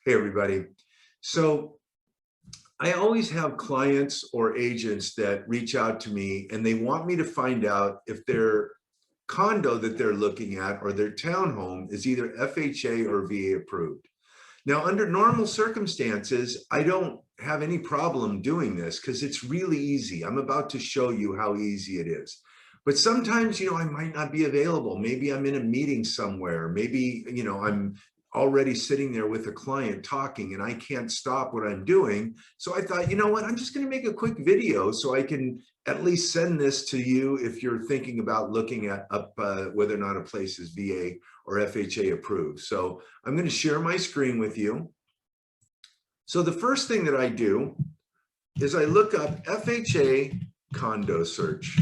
Hey, everybody. So I always have clients or agents that reach out to me and they want me to find out if their condo that they're looking at or their townhome is either FHA or VA approved. Now, under normal circumstances, I don't have any problem doing this because it's really easy. I'm about to show you how easy it is. But sometimes, I might not be available. Maybe I'm in a meeting somewhere. Maybe, I'm already sitting there with a client talking and I can't stop what I'm doing. So I thought, you know what, I'm just going to make a quick video so I can at least send this to you if you're thinking about looking at whether or not a place is VA or FHA approved. So I'm going to share my screen with you. So the first thing that I do is I look up FHA condo search.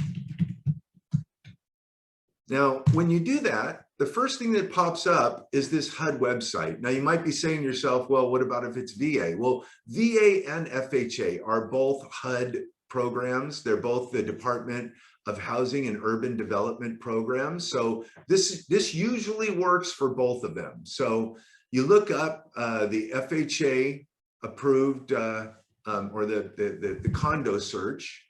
Now, when you do that, the first thing that pops up is this HUD website. Now, you might be saying to yourself, well, what about if it's VA? Well, VA and FHA are both HUD programs. They're both the Department of Housing and Urban Development programs. So this usually works for both of them. So you look up the FHA approved or the condo search.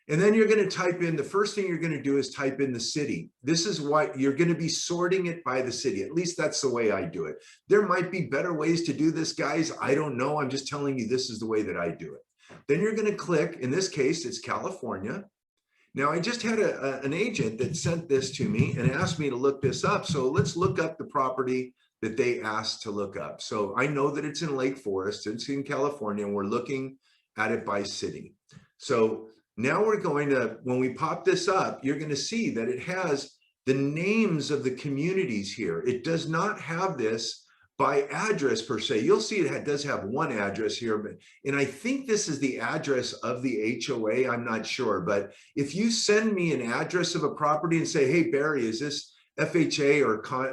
And then you're going to type in, the first thing you're going to do is type in the city. This is what you're going to be sorting it by the city. At least that's the way I do it. There might be better ways to do this, guys. I don't know. I'm just telling you, this is the way that I do it. Then you're going to click, in this case, it's California. Now, I just had an agent that sent this to me and asked me to look this up. So let's look up the property that they asked to look up. So I know that it's in Lake Forest, it's in California, and we're looking at it by city. So now we're going to, when we pop this up, you're going to see that it has the names of the communities here. It does not have this by address per se. You'll see it does have one address here, and I think this is the address of the HOA. I'm not sure, but if you send me an address of a property and say, hey, Barry, is this FHA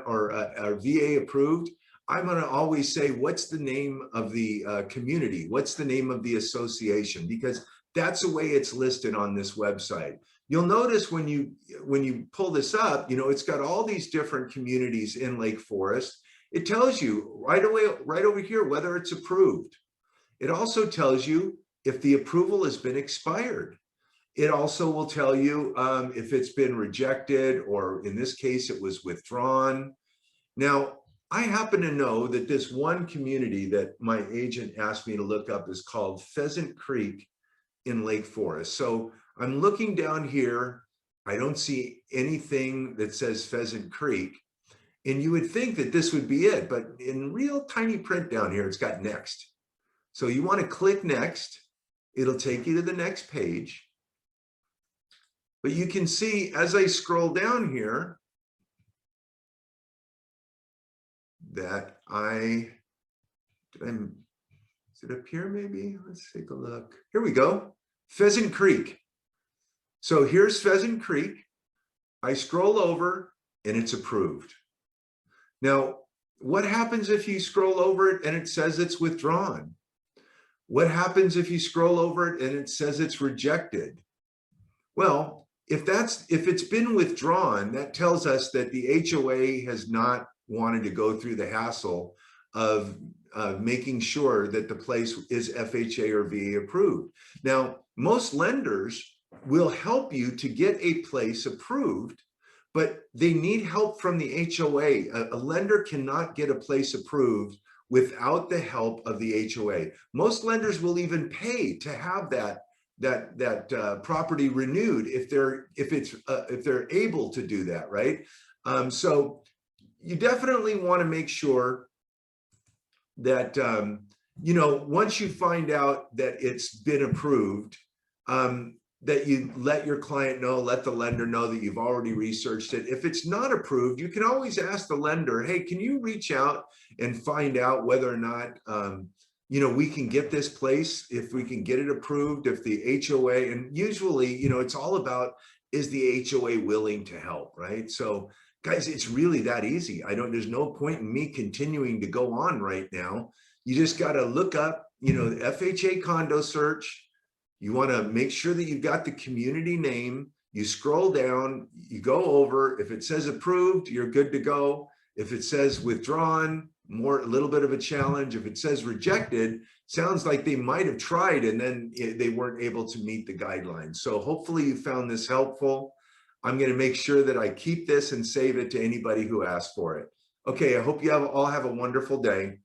or VA approved? I'm going to always say, what's the name of the community? What's the name of the association? Because that's the way it's listed on this website. You'll notice when you pull this up, it's got all these different communities in Lake Forest. It tells you right away, right over here, whether it's approved. It also tells you if the approval has been expired. It also will tell you if it's been rejected, or in this case, it was withdrawn. Now, I happen to know that this one community that my agent asked me to look up is called Pheasant Creek in Lake Forest. So I'm looking down here. I don't see anything that says Pheasant Creek. And you would think that this would be it, but in real tiny print down here, it's got next. So you want to click next. It'll take you to the next page. But you can see as I scroll down here that is it up here maybe? Let's take a look. Here we go. Pheasant Creek. So here's Pheasant Creek. I scroll over and it's approved. Now, what happens if you scroll over it and it says it's withdrawn? What happens if you scroll over it and it says it's rejected? Well, if it's been withdrawn, that tells us that the HOA has not wanted to go through the hassle of making sure that the place is FHA or VA approved. Now, most lenders will help you to get a place approved, but they need help from the HOA. A lender cannot get a place approved without the help of the HOA. Most lenders will even pay to have that property renewed if they're able to do that, right? So you definitely want to make sure that once you find out that it's been approved, that you let your client know, let the lender know that you've already researched it. If it's not approved, you can always ask the lender, hey, can you reach out and find out whether or not we can get this place, if we can get it approved, if the HOA, and usually, it's all about, is the HOA willing to help, right? So guys, it's really that easy. There's no point in me continuing to go on right now. You just got to look up, the FHA condo search. You want to make sure that you've got the community name. You scroll down, you go over. If it says approved, you're good to go. If it says withdrawn, a little bit of a challenge. If it says rejected, sounds like they might have tried and then they weren't able to meet the guidelines. So hopefully you found this helpful. I'm going to make sure that I keep this and save it to anybody who asks for it. Okay, I hope you all have a wonderful day.